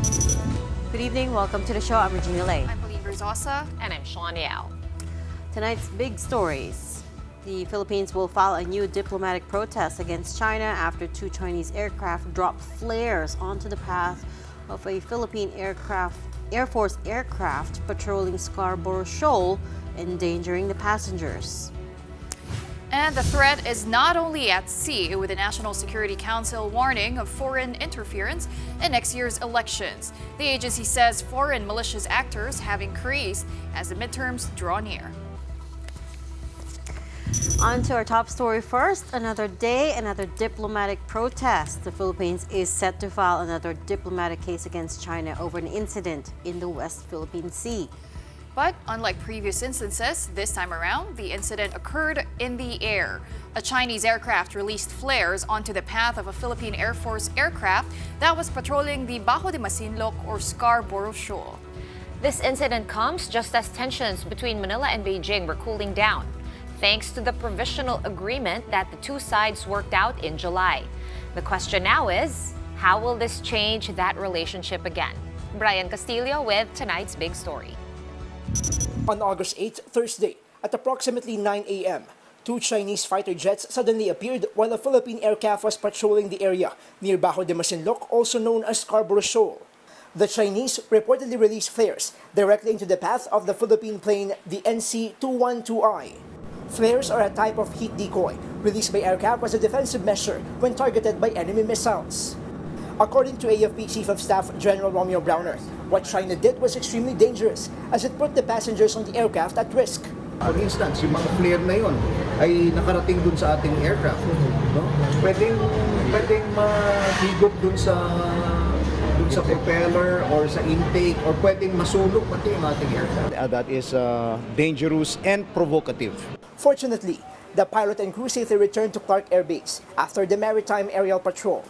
Good evening, welcome to the show. I'm Regina Lay. I'm Balita. And I'm Shawn Yao. Tonight's big stories. The Philippines will file a new diplomatic protest against China after two Chinese aircraft dropped flares onto the path of a Philippine Air Force aircraft patrolling Scarborough Shoal, endangering the passengers. And the threat is not only at sea, with the National Security Council warning of foreign interference in next year's elections. The agency says foreign malicious actors have increased as the midterms draw near. On to our top story first. Another day, another diplomatic protest. The Philippines is set to file another diplomatic case against China over an incident in the West Philippine Sea. But unlike previous instances, this time around, the incident occurred in the air. A Chinese aircraft released flares onto the path of a Philippine Air Force aircraft that was patrolling the Bajo de Masinloc or Scarborough Shoal. This incident comes just as tensions between Manila and Beijing were cooling down, thanks to the provisional agreement that the two sides worked out in July. The question now is, how will this change that relationship again? Brian Castillo with tonight's big story. On August 8, Thursday, at approximately 9 a.m., two Chinese fighter jets suddenly appeared while a Philippine aircraft was patrolling the area near Bajo de Masinloc, also known as Scarborough Shoal. The Chinese reportedly released flares directly into the path of the Philippine plane, the NC-212I. Flares are a type of heat decoy released by aircraft as a defensive measure when targeted by enemy missiles. According to AFP Chief of Staff General Romeo Browner, what China did was extremely dangerous as it put the passengers on the aircraft at risk. For instance, yung mga flare na yon ay nakarating dun sa ating aircraft. No? Pwedeng mahigot dun sa propeller or sa intake, or pwedeng masulok pati yung ating aircraft. That is dangerous and provocative. Fortunately, the pilot and crew safely returned to Clark Air Base after the Maritime Aerial Patrol.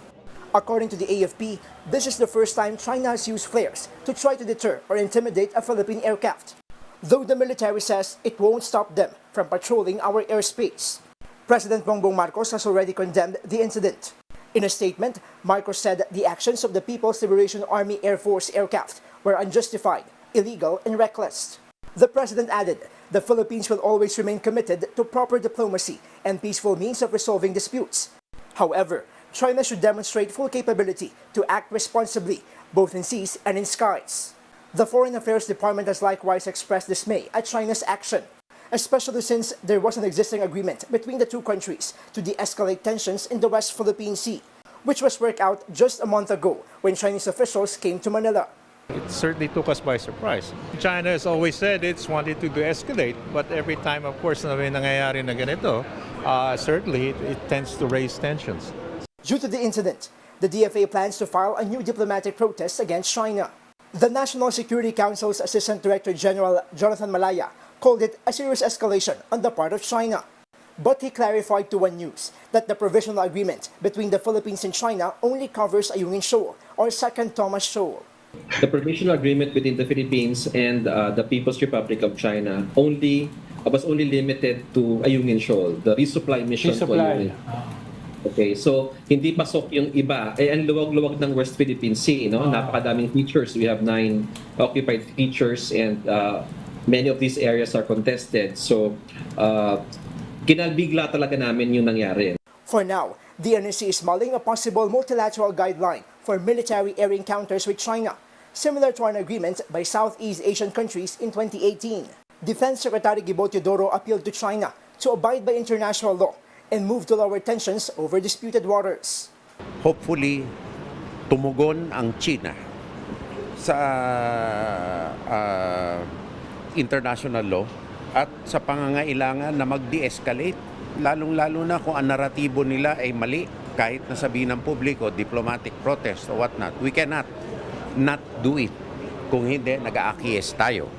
According to the AFP, this is the first time China has used flares to try to deter or intimidate a Philippine aircraft, though the military says it won't stop them from patrolling our airspace. President Bongbong Marcos has already condemned the incident. In a statement, Marcos said the actions of the People's Liberation Army Air Force aircraft were unjustified, illegal, and reckless. The president added, the Philippines will always remain committed to proper diplomacy and peaceful means of resolving disputes. However, China should demonstrate full capability to act responsibly, both in seas and in skies. The Foreign Affairs Department has likewise expressed dismay at China's action, especially since there was an existing agreement between the two countries to de-escalate tensions in the West Philippine Sea, which was worked out just a month ago when Chinese officials came to Manila. It certainly took us by surprise. China has always said it's wanted to de-escalate, but every time, of course, na may nangyayari na ganito, certainly it tends to raise tensions. Due to the incident, the DFA plans to file a new diplomatic protest against China. The National Security Council's Assistant Director General Jonathan Malaya called it a serious escalation on the part of China. But he clarified to One News that the provisional agreement between the Philippines and China only covers Ayungin Shoal or Second Thomas Shoal. The provisional agreement between the Philippines and the People's Republic of China was only limited to Ayungin Shoal, the resupply mission to Ayungin. Okay, so hindi pasok yung iba. Ang luwag-luwag ng West Philippine Sea, no? Napakadaming features. We have 9 occupied features, and many of these areas are contested. So, kinabigla talaga namin yung nangyari. For now, the NSC is mulling a possible multilateral guideline for military air encounters with China, similar to an agreement by Southeast Asian countries in 2018. Defense Secretary Gibo Teodoro appealed to China to abide by international law and move to lower tensions over disputed waters. Hopefully, tumugon ang China sa international law at sa pangangailangan na mag-de-escalate, lalong-lalo na kung ang naratibo nila ay mali, kahit nasabihin ng publiko, diplomatic protest or whatnot. We cannot not do it kung hindi nag-aakies tayo.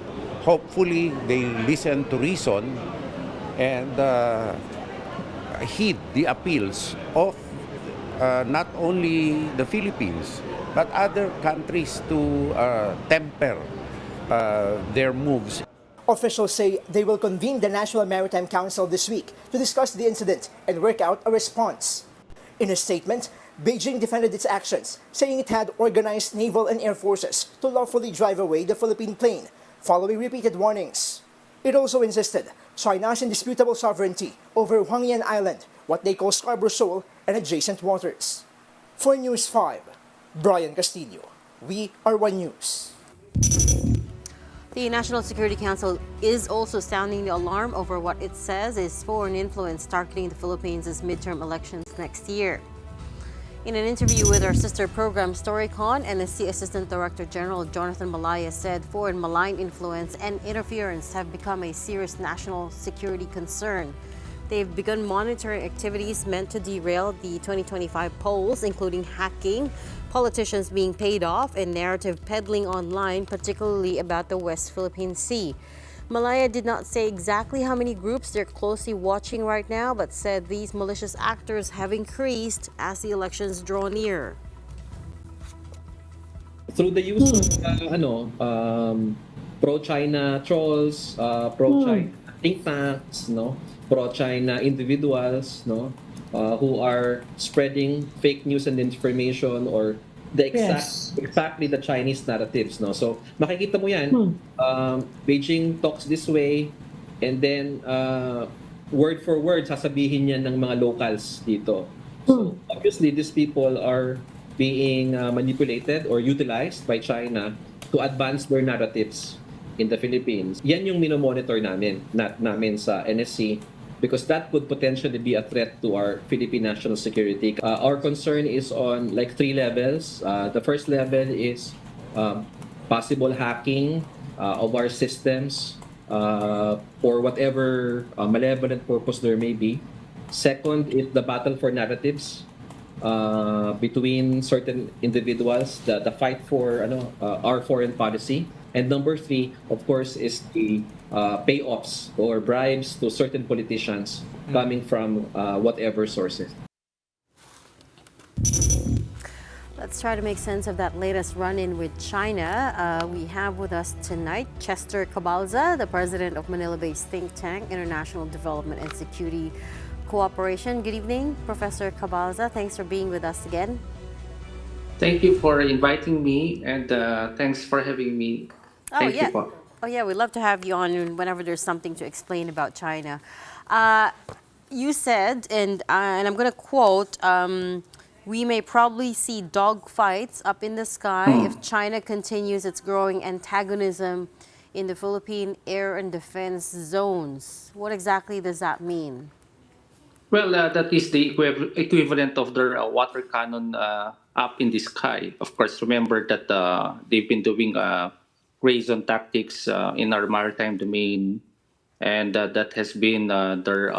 Hopefully, they listen to reason and heed the appeals of not only the Philippines but other countries to temper their moves. Officials say they will convene the National Maritime Council this week to discuss the incident and work out a response. In a statement, Beijing defended its actions, saying it had organized naval and air forces to lawfully drive away the Philippine plane, following repeated warnings. It also insisted China's indisputable sovereignty over Huangyan Island, what they call Scarborough Shoal, and adjacent waters. For News 5, Brian Castillo. We are One News. The National Security Council is also sounding the alarm over what it says is foreign influence targeting the Philippines' midterm elections next year. In an interview with our sister program StoryCon, NSC Assistant Director General Jonathan Malaya said foreign malign influence and interference have become a serious national security concern. They've begun monitoring activities meant to derail the 2025 polls, including hacking, politicians being paid off, and narrative peddling online, particularly about the West Philippine Sea. Malaya did not say exactly how many groups they're closely watching right now, but said these malicious actors have increased as the elections draw near. Through the use of pro-China trolls, pro-China think tanks, pro-China individuals, who are spreading fake news and information or exactly the Chinese narratives, So makikita mo yan, Beijing talks this way, and then word for word sasabihin yan ng mga locals dito. So obviously these people are being manipulated or utilized by China to advance their narratives in the Philippines. Yan yung minomonitor namin sa NSC, because that could potentially be a threat to our Philippine national security. Our concern is on like 3 levels. The first level is possible hacking of our systems for whatever malevolent purpose there may be. Second is the battle for narratives between certain individuals, the fight for our foreign policy. And number 3, of course, is the payoffs or bribes to certain politicians coming from whatever sources. Let's try to make sense of that latest run-in with China. We have with us tonight Chester Cabalza, the president of Manila-based think tank International Development and Security Cooperation. Good evening, Professor Cabalza. Thanks for being with us again. Thank you for inviting me, and thanks for having me. Thank you, po. Oh yeah, we'd love to have you on whenever there's something to explain about China. You said, and I'm going to quote, we may probably see dogfights up in the sky if China continues its growing antagonism in the Philippine air and defense zones. What exactly does that mean? Well, that is the equivalent of their water cannon up in the sky. Of course, remember that they've been doing grazon tactics in our maritime domain, and that has been their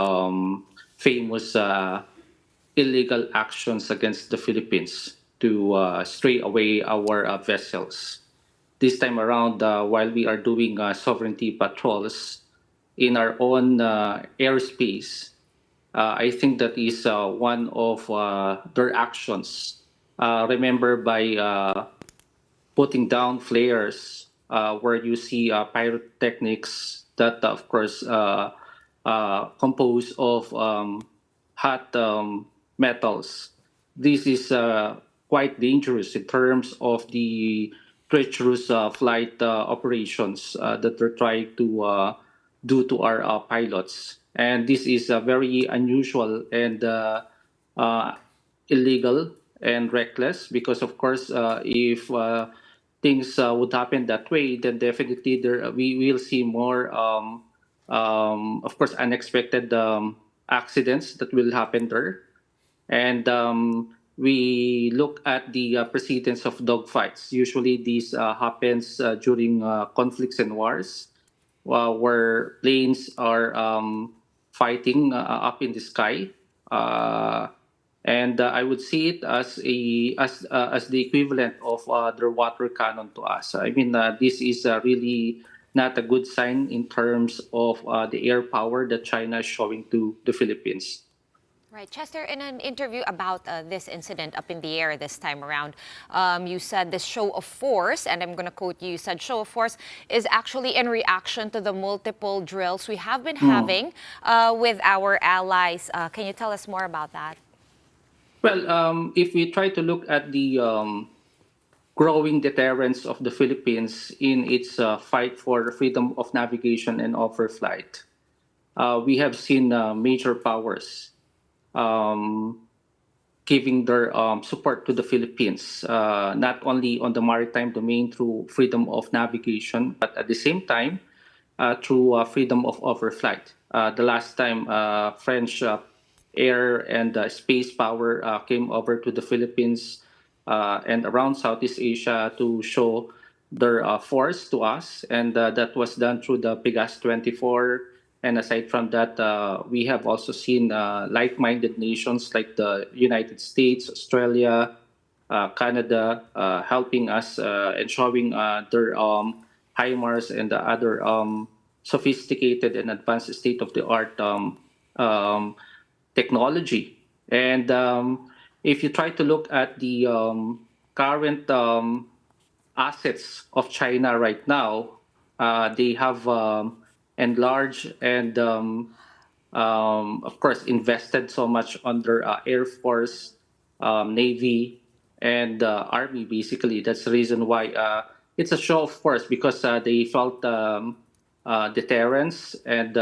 famous illegal actions against the Philippines to stray away our vessels. This time around, while we are doing sovereignty patrols in our own airspace, I think that is one of their actions. Remember, by putting down flares where you see pyrotechnics that, of course, composed of hot metals. This is quite dangerous in terms of the treacherous flight operations that they're trying to do to our pilots. And this is very unusual and illegal and reckless, because, of course, if things would happen that way, then definitely we will see more, of course, unexpected accidents that will happen there. And we look at the precedence of dogfights. Usually this happens during conflicts and wars, where planes are fighting up in the sky. And I would see it as the equivalent of their water cannon to us. I mean, this is really not a good sign in terms of the air power that China is showing to the Philippines. Right. Chester, in an interview about this incident up in the air this time around, you said this show of force, and I'm going to quote you, said show of force is actually in reaction to the multiple drills we have been having with our allies. Can you tell us more about that? Well, if we try to look at the growing deterrence of the Philippines in its fight for freedom of navigation and overflight, we have seen major powers um, giving their support to the Philippines, not only on the maritime domain through freedom of navigation, but at the same time through freedom of overflight. The last time French air and space power came over to the Philippines and around Southeast Asia to show their force to us, and that was done through the Pegasus 24. And aside from that, we have also seen like-minded nations like the United States, Australia, Canada helping us and showing their HIMARS and the other sophisticated and advanced state-of-the-art technology. And if you try to look at the current assets of China right now, they have enlarged and, of course, invested so much on their Air Force, Navy, and Army, basically. That's the reason why it's a show of force, because they felt deterrence and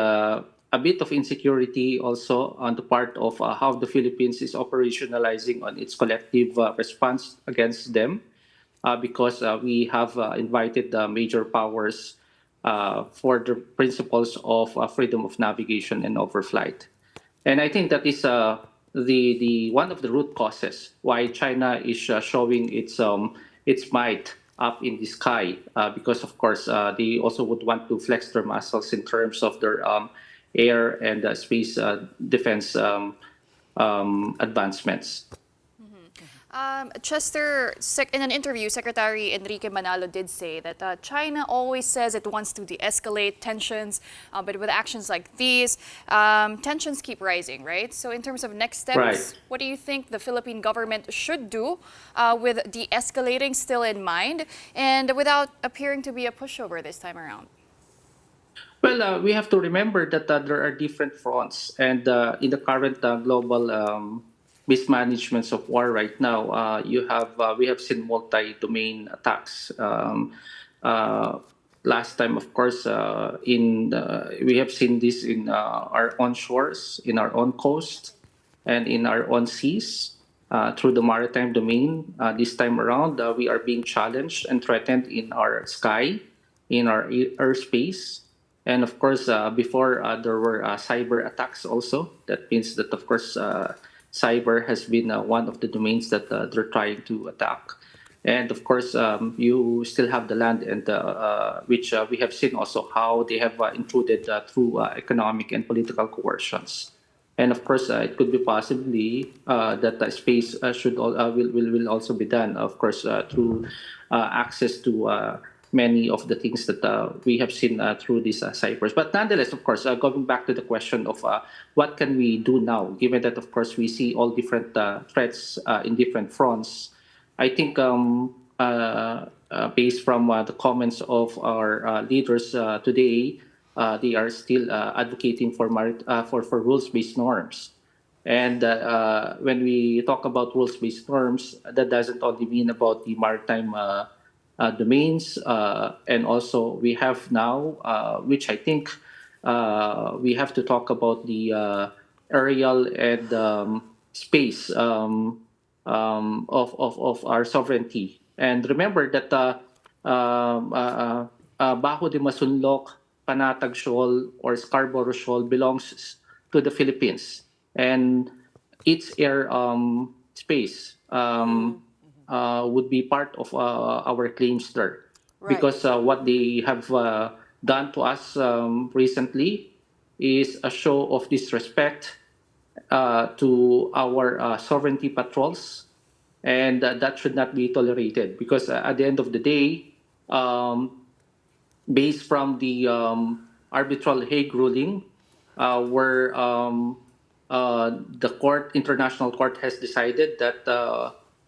a bit of insecurity also on the part of how the Philippines is operationalizing on its collective response against them, because we have invited the major powers for the principles of freedom of navigation and overflight. And I think that is the one of the root causes why China is showing its might up in the sky, because of course they also would want to flex their muscles in terms of their air and space defense advancements. Chester, in an interview, Secretary Enrique Manalo did say that China always says it wants to de-escalate tensions, but with actions like these, tensions keep rising, right? So in terms of next steps, Right. what do you think the Philippine government should do with de-escalating still in mind and without appearing to be a pushover this time around? Well, we have to remember that there are different fronts, and in the current global mismanagements of war right now, we have seen multi-domain attacks. Last time, of course, we have seen this in our own shores, in our own coast, and in our own seas. Through the maritime domain, this time around, we are being challenged and threatened in our sky, in our airspace. And of course, before there were cyber attacks also. That means that, of course, cyber has been one of the domains that they're trying to attack. And of course, you still have the land, and which we have seen also how they have intruded through economic and political coercions. And of course, it could be possibly that space will also be done, of course, through access to many of the things that we have seen through these cybers. But nonetheless, of course, going back to the question of what can we do now, given that, of course, we see all different threats in different fronts. I think based from the comments of our leaders today, they are still advocating for rules-based norms. And when we talk about rules-based norms, that doesn't only mean about the maritime domains, and also we have now, which I think we have to talk about the aerial and space of our sovereignty. And remember that Bajo de Masunlok, Panatag Shoal, or Scarborough Shoal belongs to the Philippines, and its air space would be part of our claims there. Right. Because what they have done to us recently is a show of disrespect to our sovereignty patrols, and that should not be tolerated, because at the end of the day, based from the arbitral Hague ruling, where the international court has decided that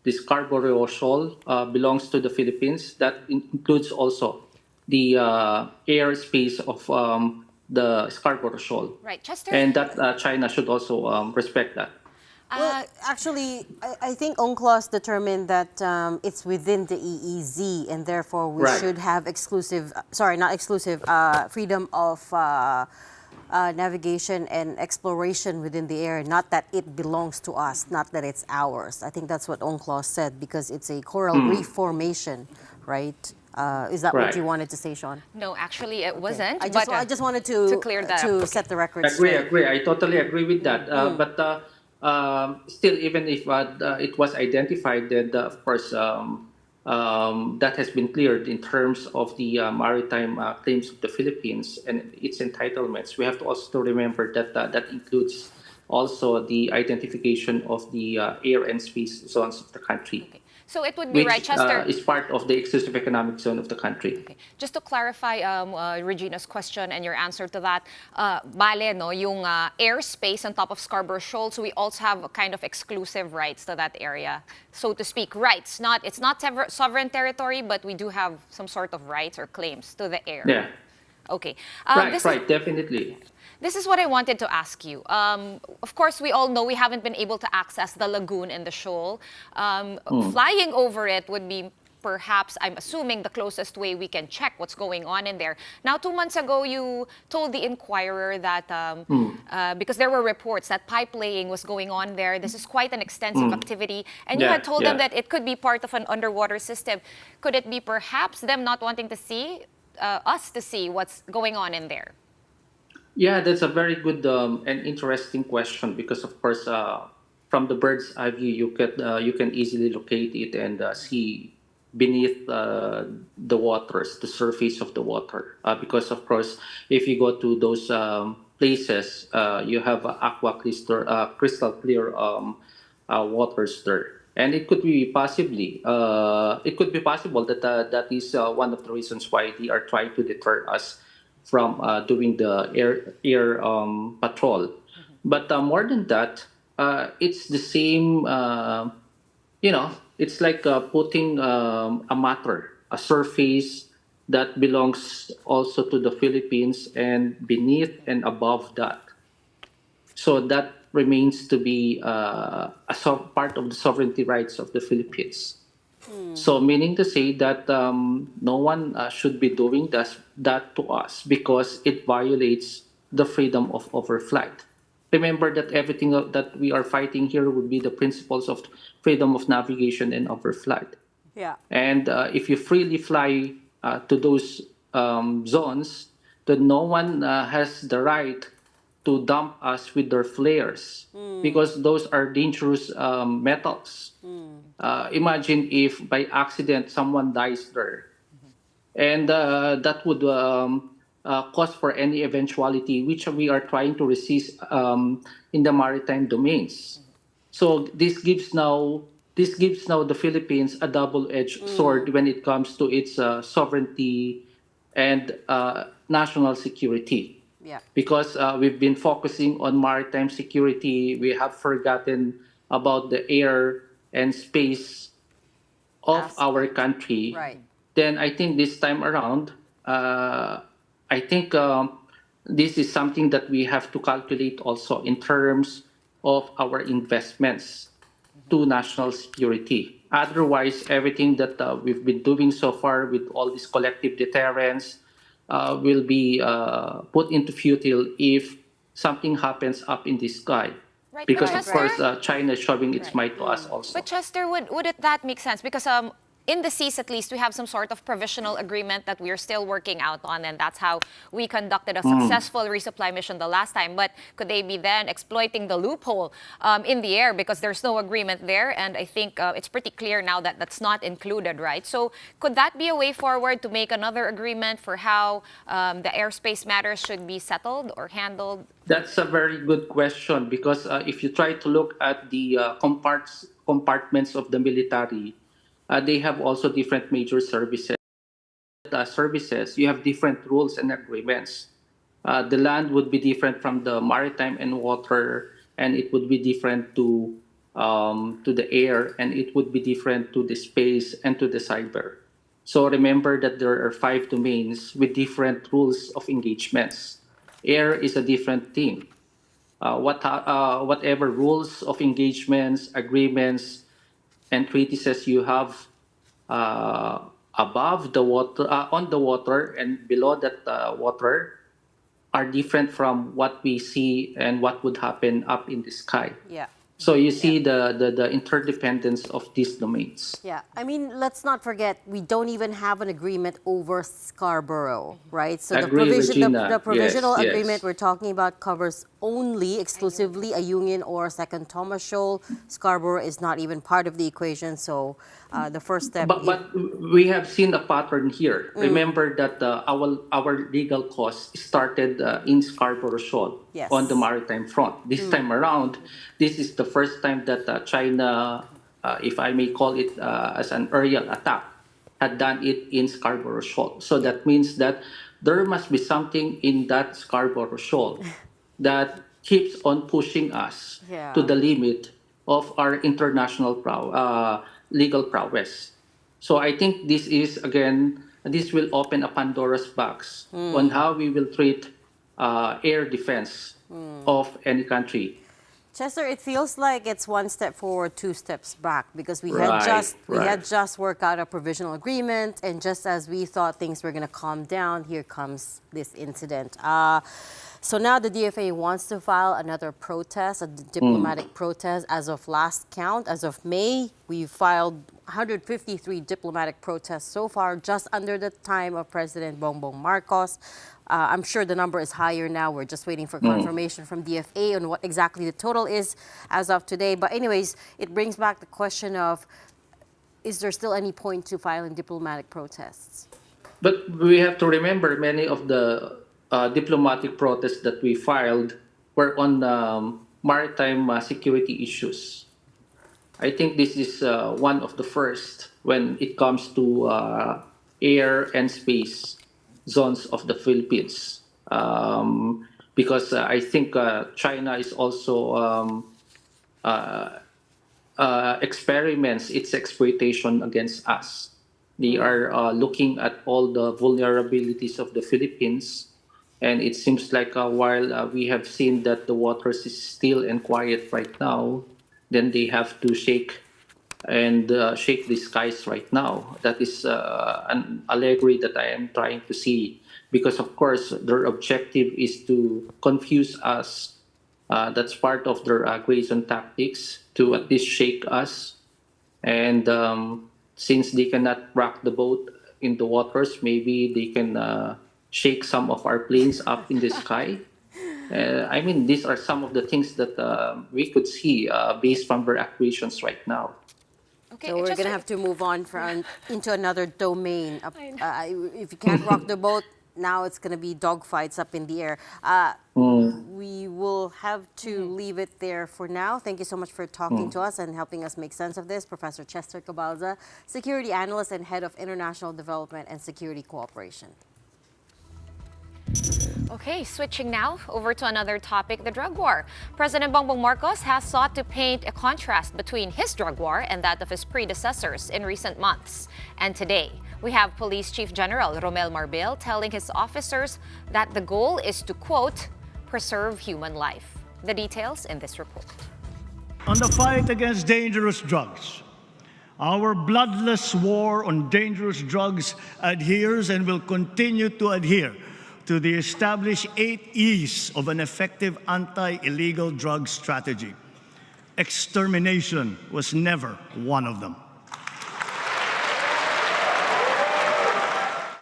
the Scarborough Shoal belongs to the Philippines. That includes also the airspace of the Scarborough Shoal. Right, Chester. And that China should also respect that. Well, actually, I think UNCLOS determined that it's within the EEZ, and therefore we Right. should have not exclusive, freedom of navigation and exploration within the area, not that it belongs to us, not that it's ours. I think that's what UNCLOS said, because it's a coral reef formation, right? Is that what Right. you wanted to say, Shawn? No, actually, it wasn't. I just wanted to clear that to up. set the record Agree, straight. agree. I totally agree with that. But still, even if it was identified, that of course that has been cleared in terms of the maritime claims of the Philippines and its entitlements. We have to also remember that that includes also the identification of the air and space zones of the country, Okay. So it would be right, which Chester. is part of the exclusive economic zone of the country. Okay. Just to clarify Regina's question and your answer to that, bale, no, yung airspace on top of Scarborough Shoal, so we also have a kind of exclusive rights to that area, so to speak. Rights, it's not sovereign territory, but we do have some sort of rights or claims to the air. Yeah, Okay. right, definitely. This is what I wanted to ask you. Of course, we all know we haven't been able to access the lagoon and the shoal. Flying over it would be perhaps, I'm assuming, the closest way we can check what's going on in there. Now, 2 months ago, you told the Inquirer that because there were reports that pipe laying was going on there. This is quite an extensive activity. And you Yeah, had told them yeah. that it could be part of an underwater system. Could it be perhaps them not wanting to see, us to see what's going on in there? Yeah, that's a very good and interesting question because, of course, from the bird's eye view, you can easily locate it and see beneath the waters, the surface of the water. Because, of course, if you go to those places, you have crystal clear waters there. And it could be it could be possible that that is one of the reasons why they are trying to deter us from doing the air patrol. But more than that, it's the same. It's like putting a matter, a surface that belongs also to the Philippines, and beneath and above that. So that remains to be part of the sovereignty rights of the Philippines. So meaning to say that no one should be doing that to us because it violates the freedom of overflight. Remember that everything that we are fighting here would be the principles of freedom of navigation and overflight. Yeah. And if you freely fly to those zones, then no one has the right to dump us with their flares because those are dangerous metals. Imagine if by accident someone dies there, and that would cause for any eventuality which we are trying to resist in the maritime domains. So this gives now the Philippines a double-edged sword when it comes to its sovereignty and national security. Yeah. Because we've been focusing on maritime security, we have forgotten about the air and space of our country. Right. Then I think this time around, I think this is something that we have to calculate also in terms of our investments to national security. Otherwise, everything that we've been doing so far with all this collective deterrence will be put into futile if something happens up in the sky. Right, Because, but of course, Chester? China is showing its might to us also. But Chester, would that make sense? Because in the seas, at least, we have some sort of provisional agreement that we are still working out on, and that's how we conducted a successful resupply mission the last time. But could they be then exploiting the loophole in the air because there's no agreement there? And I think it's pretty clear now that that's not included, right? So could that be a way forward to make another agreement for how the airspace matters should be settled or handled? That's a very good question because if you try to look at the compartments of the military, they have also different major services. You have different rules and agreements. The land would be different from the maritime and water, and it would be different to the air, and it would be different to the space and to the cyber. So remember that there are 5 domains with different rules of engagements. Air is a different thing. whatever rules of engagements, agreements, and treaties you have uh, above the water, on the water, and below that water are different from what we see and what would happen up in the sky. Yeah. So you see the interdependence of these domains. Yeah, I mean, let's not forget, we don't even have an agreement over Scarborough, right? So Agree, Regina. the provisional Yes, agreement yes. we're talking about covers only exclusively a Union or Second Thomas Shoal. Scarborough is not even part of the equation, so the first step. But we have seen a pattern here. Remember that our legal costs started in Scarborough Shoal Yes. on the maritime front. This time around, this is the first time that China, if I may call it as an aerial attack, had done it in Scarborough Shoal. So that means that there must be something in that Scarborough Shoal that keeps on pushing us Yeah. to the limit of our international legal prowess. So I think this is, again, this will open a Pandora's box on how we will treat air defense of any country. Chester, it feels like it's one step forward, two steps back, because we Right, had right. just worked out a provisional agreement, and just as we thought things were going to calm down, here comes this incident. So now the DFA wants to file another protest, a diplomatic protest. As of last count, as of May, we filed 153 diplomatic protests so far, just under the time of President Bongbong Marcos. I'm sure the number is higher now. We're just waiting for confirmation from DFA on what exactly the total is as of today. But anyways, it brings back the question of, is there still any point to filing diplomatic protests? But we have to remember many of the diplomatic protests that we filed were on maritime security issues. I think this is one of the first when it comes to air and space zones of the Philippines. Because I think China is also experiments its exploitation against us. They are looking at all the vulnerabilities of the Philippines, and it seems like while we have seen that the waters is still and quiet right now, then they have to shake the skies right now. That is an allegory that I am trying to see, because of course their objective is to confuse us. That's part of their aggression tactics, to at least shake us. And since they cannot rock the boat in the waters, maybe they can shake some of our planes up in the sky. I mean, these are some of the things that we could see based from their acquisitions right now. Okay, So we're just going to have to move on into another domain. If you can't rock the boat, now it's going to be dogfights up in the air. We will have to leave it there for now. Thank you so much for talking to us and helping us make sense of this. Professor Chester Cabalza, Security Analyst and Head of International Development and Security Cooperation. Okay, switching now over to another topic, the drug war. President Bongbong Marcos has sought to paint a contrast between his drug war and that of his predecessors in recent months. And today, we have Police Chief General Romel Marbil telling his officers that the goal is to, quote, preserve human life. The details in this report. On the fight against dangerous drugs, our bloodless war on dangerous drugs adheres and will continue to adhere to the established 8 E's of an effective anti-illegal drug strategy. Extermination was never one of them.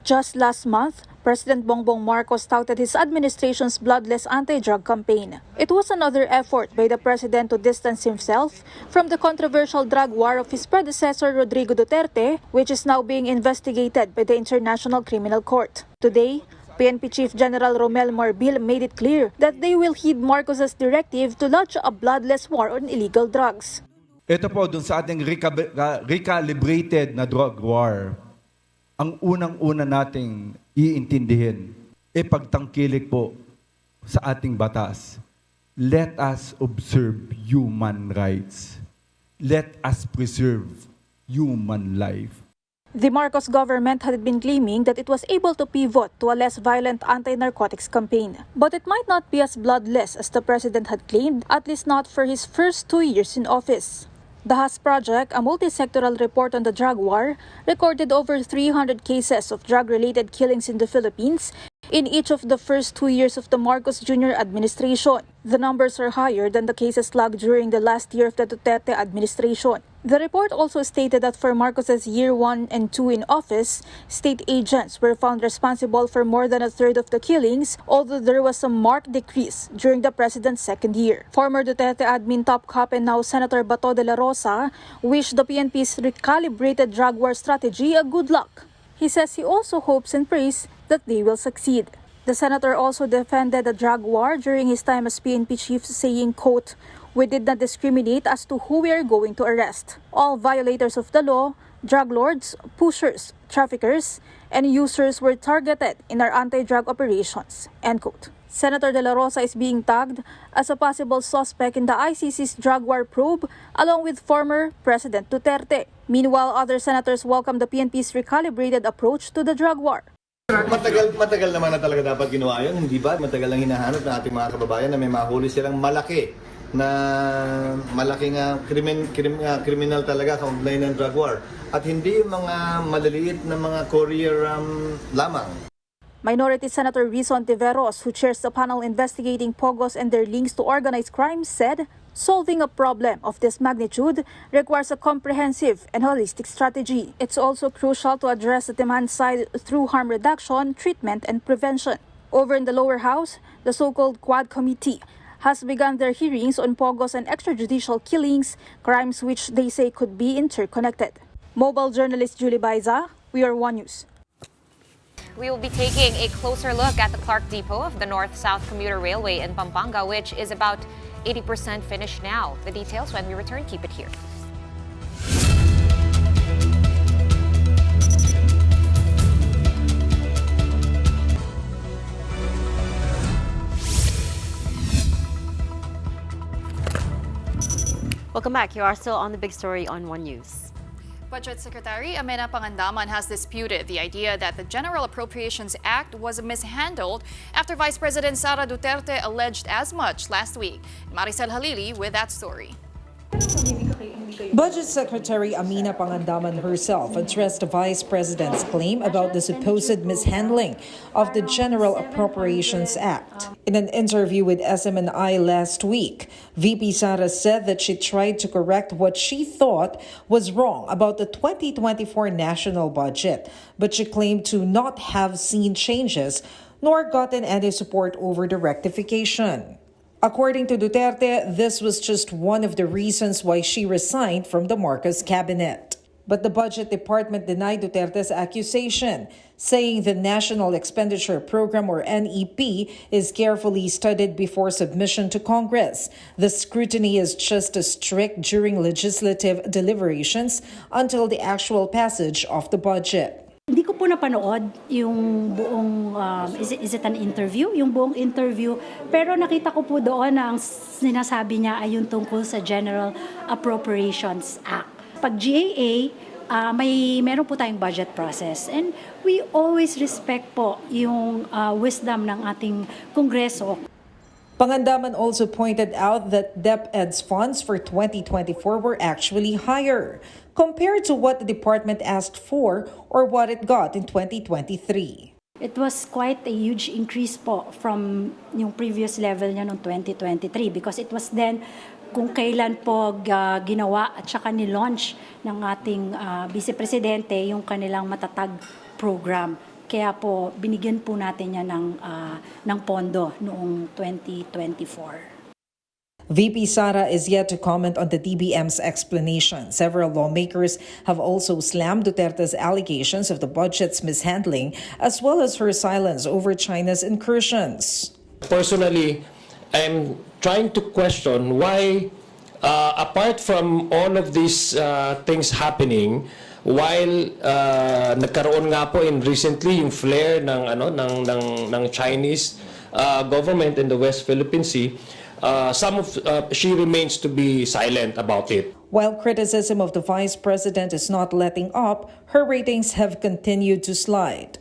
Just last month, President Bongbong Marcos touted his administration's bloodless anti-drug campaign. It was another effort by the president to distance himself from the controversial drug war of his predecessor Rodrigo Duterte, which is now being investigated by the International Criminal Court. Today, PNP Chief General Romel Marbil made it clear that they will heed Marcos's directive to launch a bloodless war on illegal drugs. Ito po, dun sa ating recalibrated na drug war, ang unang-una nating iintindihin, pagtangkilik po sa ating batas. Let us observe human rights. Let us preserve human life. The Marcos government had been claiming that it was able to pivot to a less violent anti-narcotics campaign. But it might not be as bloodless as the president had claimed, at least not for his first 2 years in office. The HAS Project, a multi-sectoral report on the drug war, recorded over 300 cases of drug-related killings in the Philippines in each of the first 2 years of the Marcos Jr. administration. The numbers are higher than the cases logged during the last year of the Duterte administration. The report also stated that for Marcos's year 1 and 2 in office, state agents were found responsible for more than a third of the killings, although there was a marked decrease during the president's second year. Former Duterte admin top cop and now Senator Bato de la Rosa wished the PNP's recalibrated drug war strategy a good luck. He says he also hopes and prays that they will succeed. The senator also defended the drug war during his time as PNP chief, saying, quote, "We did not discriminate as to who we are going to arrest. All violators of the law, drug lords, pushers, traffickers, and users were targeted in our anti-drug operations." End quote. Senator De La Rosa is being tagged as a possible suspect in the ICC's drug war probe along with former President Duterte. Meanwhile, other senators welcome the PNP's recalibrated approach to the drug war. Matagal naman na talaga dapat ginawa yun, hindi ba? Matagal lang hinahanap ng ating mga kababayan na may mahuli silang malaking kriminal talaga kaugnay ng drug war. At hindi mga maliliit na mga courier lamang. Minority Senator Rizon Tiveros, who chairs the panel investigating Pogos and their links to organized crime, said solving a problem of this magnitude requires a comprehensive and holistic strategy. It's also crucial to address the demand side through harm reduction, treatment, and prevention. Over in the lower house, the so-called Quad Committee has begun their hearings on Pogos and extrajudicial killings, crimes which they say could be interconnected. Mobile journalist Julie Baiza, We Are One News. We will be taking a closer look at the Clark Depot of the North-South Commuter Railway in Pampanga, which is about 80% finished now. The details when we return. Keep it here. Welcome back. You are still on the big story on One News. Budget Secretary Amena Pangandaman has disputed the idea that the General Appropriations Act was mishandled after Vice President Sara Duterte alleged as much last week. Maricel Halili with that story. Budget Secretary Amena Pangandaman herself addressed the Vice President's claim about the supposed mishandling of the General Appropriations Act. In an interview with SMNI last week, VP Sara said that she tried to correct what she thought was wrong about the 2024 national budget, but she claimed to not have seen changes nor gotten any support over the rectification. According to Duterte, this was just one of the reasons why she resigned from the Marcos cabinet. But the Budget Department denied Duterte's accusation, saying the National Expenditure Program, or NEP, is carefully studied before submission to Congress. The scrutiny is just as strict during legislative deliberations until the actual passage of the budget. Hindi ko po napanood yung buong, is it an interview? Yung buong interview. Pero nakita ko po doon na ang sinasabi niya ay yung tungkol sa General Appropriations Act. Pag GAA, meron po tayong budget process. And we always respect po yung wisdom ng ating Kongreso. Pangandaman also pointed out that DepEd's funds for 2024 were actually higher compared to what the department asked for or what it got in 2023. It was quite a huge increase po from yung previous level niya noong 2023 because it was then kung kailan po ginawa at saka ni-launch ng ating Vice Presidente yung kanilang matatag program. Kaya po, binigyan po natin yan ng pondo noong 2024. VP Sara is yet to comment on the DBM's explanation. Several lawmakers have also slammed Duterte's allegations of the budget's mishandling, as well as her silence over China's incursions. Personally, I'm trying to question why, apart from all of these things happening, while nagkaroon nga po in recently yung flare ng Chinese government in the West Philippine Sea, she remains to be silent about it. While criticism of the vice president is not letting up, her ratings have continued to slide.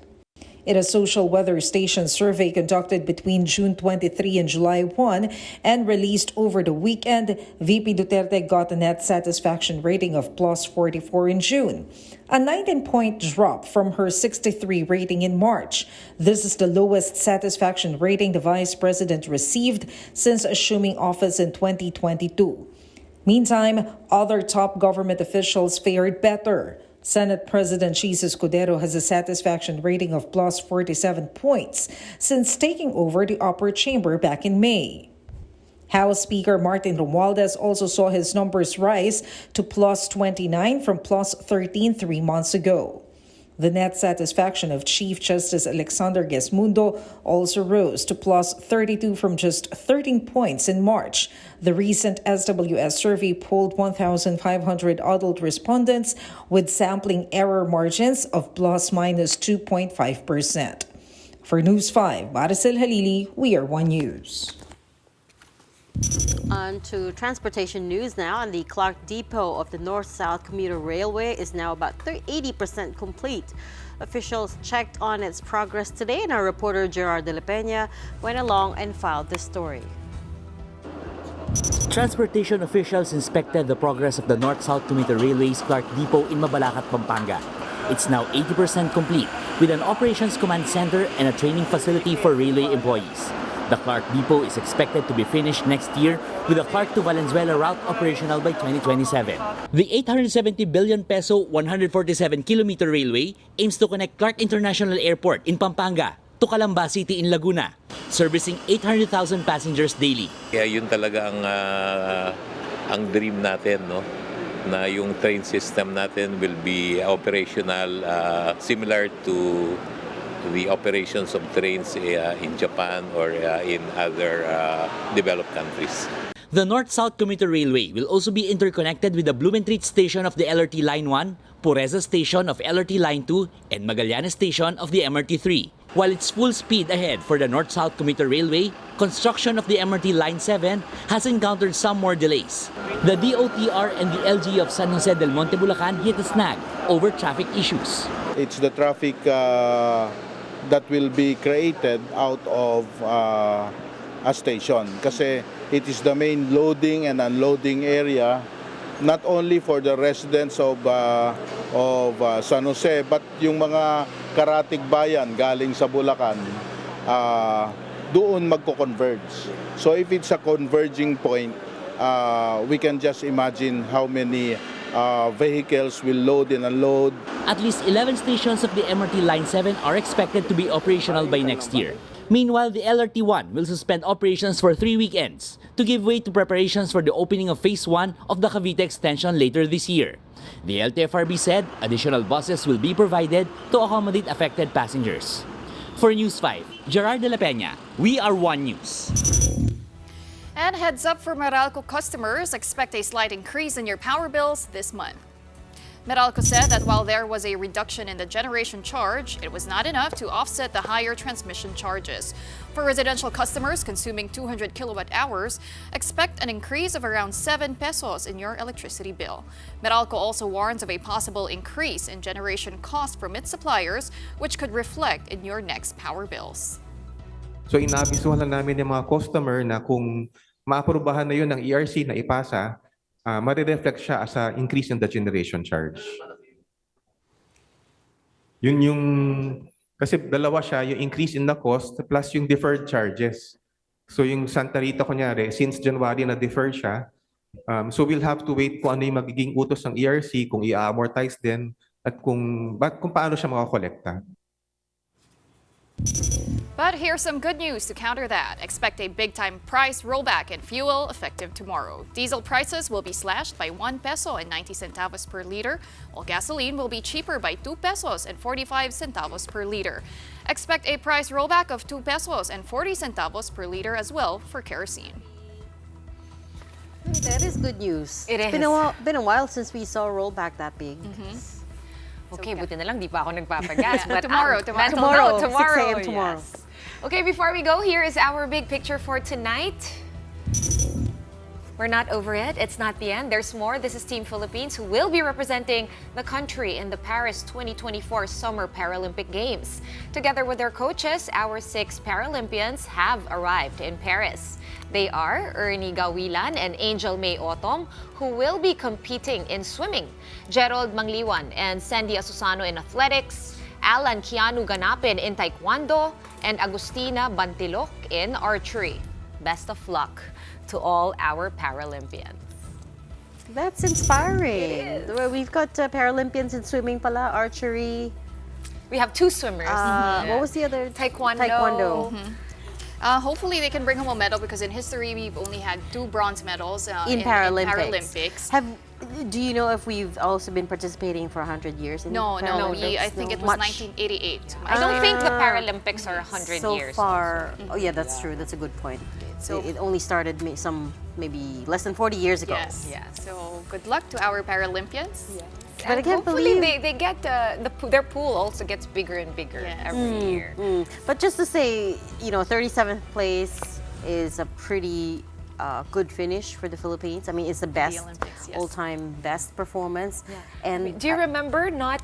In a social weather station survey conducted between June 23 and July 1 and released over the weekend, VP Duterte got a net satisfaction rating of plus 44 in June, a 19-point drop from her 63 rating in March. This is the lowest satisfaction rating the vice president received since assuming office in 2022. Meantime, other top government officials fared better. Senate President Chis Escudero has a satisfaction rating of plus 47 points since taking over the upper chamber back in May. House Speaker Martin Romualdez also saw his numbers rise to plus 29 from plus 13 3 months ago. The net satisfaction of Chief Justice Alexander Gesmundo also rose to plus 32 from just 13 points in March. The recent SWS survey polled 1,500 adult respondents with sampling error margins of plus minus 2.5%. For News 5, Maricel Halili, We Are One News. On to transportation news now, and the Clark Depot of the North-South Commuter Railway is now about 80% complete. Officials checked on its progress today, and our reporter Gerard de la Peña went along and filed this story. Transportation officials inspected the progress of the North-South Commuter Railway's Clark Depot in Mabalacat, Pampanga. It's now 80% complete, with an operations command center and a training facility for railway employees. The Clark Depot is expected to be finished next year, with the Clark to Valenzuela route operational by 2027. The 870 billion peso 147-kilometer railway aims to connect Clark International Airport in Pampanga to Calamba City in Laguna, servicing 800,000 passengers daily. Kaya yun talaga ang dream natin, no? Na yung train system natin will be operational similar to the operations of trains in Japan or in other developed countries. The North-South Commuter Railway will also be interconnected with the Blumentritt Station of the LRT Line 1, Pureza Station of LRT Line 2, and Magallanes Station of the MRT 3. While it's full speed ahead for the North-South Commuter Railway, construction of the MRT Line 7 has encountered some more delays. The DOTR and the LG of San Jose del Monte, Bulacan hit a snag over traffic issues. It's the traffic that will be created out of a station kasi it is the main loading and unloading area not only for the residents of San Jose but yung mga karatig bayan galing sa Bulacan doon magko-converge. So if it's a converging point, we can just imagine how many vehicles will load and unload. At least 11 stations of the MRT Line 7 are expected to be operational by next year. Meanwhile, the LRT-1 will suspend operations for 3 weekends to give way to preparations for the opening of Phase 1 of the Cavite extension later this year. The LTFRB said additional buses will be provided to accommodate affected passengers. For News 5, Gerard de la Peña, We Are One News. And heads up for Meralco customers, expect a slight increase in your power bills this month. Meralco said that while there was a reduction in the generation charge, it was not enough to offset the higher transmission charges. For residential customers consuming 200 kilowatt hours, expect an increase of around 7 pesos in your electricity bill. Meralco also warns of a possible increase in generation cost from its suppliers, which could reflect in your next power bills. So inabisuhan lang namin yung mga customer na kung maaprubahan na yun ng ERC na ipasa, marireflect siya as an increase in the generation charge. Yun yung, kasi dalawa siya, yung increase in the cost plus yung deferred charges. So yung Santa Rita kunyari, since January na deferred siya, so we'll have to wait kung ano yung magiging utos ng ERC, kung i-amortize din, at kung paano siya makakolekta. But here's some good news to counter that. Expect a big-time price rollback in fuel effective tomorrow. Diesel prices will be slashed by 1 peso and 90 centavos per liter, while gasoline will be cheaper by 2 pesos and 45 centavos per liter. Expect a price rollback of 2 pesos and 40 centavos per liter as well for kerosene. That is good news. It It's is. been a while since we saw a rollback that big. Okay, buti na lang di pa ako nagpapagas. But Tomorrow, mental tomorrow, note, tomorrow. 6 a.m. tomorrow. Yes. Okay, before we go, here is our big picture for tonight. We're not over it. It's not the end. There's more. This is Team Philippines, who will be representing the country in the Paris 2024 Summer Paralympic Games. Together with their coaches, our 6 Paralympians have arrived in Paris. They are Ernie Gawilan and Angel May Otom, who will be competing in swimming, Gerald Mangliwan and Sandy Asusano in athletics, Alan Kianu Ganapin in taekwondo, and Agustina Bantilok in archery. Best of luck to all our Paralympians. That's inspiring. We've got Paralympians in swimming pala, archery. We have 2 swimmers. What was the other? Taekwondo. Hopefully they can bring home a medal, because in history we've only had 2 bronze medals in Paralympics. Do you know if we've also been participating for 100 years in No, Paralympics? I think it was 1988. I don't think the Paralympics are 100 so years. So far, oh yeah, that's true. That's a good point. So it only started maybe less than 40 years ago. Yes, yeah. So good luck to our Paralympians. Yes. But I can't hopefully believe they get their pool also gets bigger and bigger every year. But just to say, 37th place is a pretty good finish for the Philippines. I mean, it's the best all-time best performance. Yeah. And do you remember not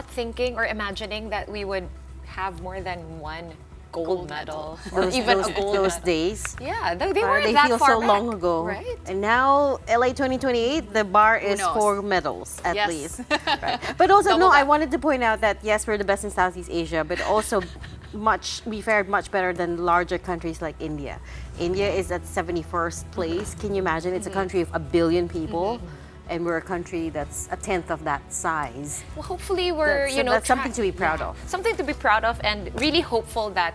thinking or imagining that we would have more than one gold medal or even a gold those medal? days? Yeah, they weren't they that feel far so back, long ago, right? And now LA 2028, the bar is knows? 4 medals at Yes. least. Right. But also, Double I that. wanted to point out that yes, we're the best in Southeast Asia, but also we fared much better than larger countries like India. India is at 71st place. Can you imagine? It's a country of 1 billion people. And we're a country that's a tenth of that size. Well, hopefully we're that's something to be proud of. Something to be proud of, and really hopeful that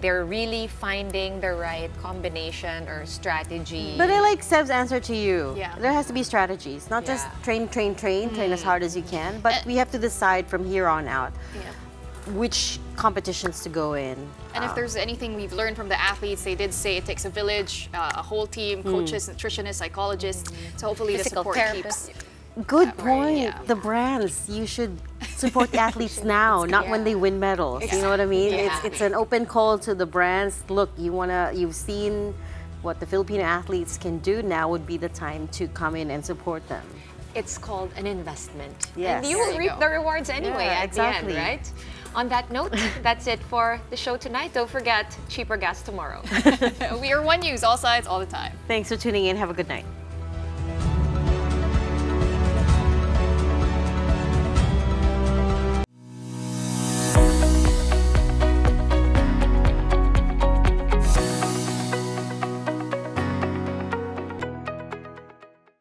they're really finding the right combination or strategy. But I like Seb's answer to you. Yeah. There has to be strategies, not just train as hard as you can, but we have to decide from here on out which competitions to go in. And if there's anything we've learned from the athletes, they did say it takes a village, a whole team, coaches, nutritionists, psychologists. So hopefully Physical the support therapists. keeps. Good point. The brands, you should support the athletes now, not when they win medals. You know what I mean? It's an open call to the brands. Look, you've seen what the Filipino athletes can do. Now would be the time to come in and support them. It's called an investment. Yes. And you will reap the rewards anyway at the end, right? On that note, that's it for the show tonight. Don't forget, cheaper gas tomorrow. We are One News, all sides, all the time. Thanks for tuning in. Have a good night.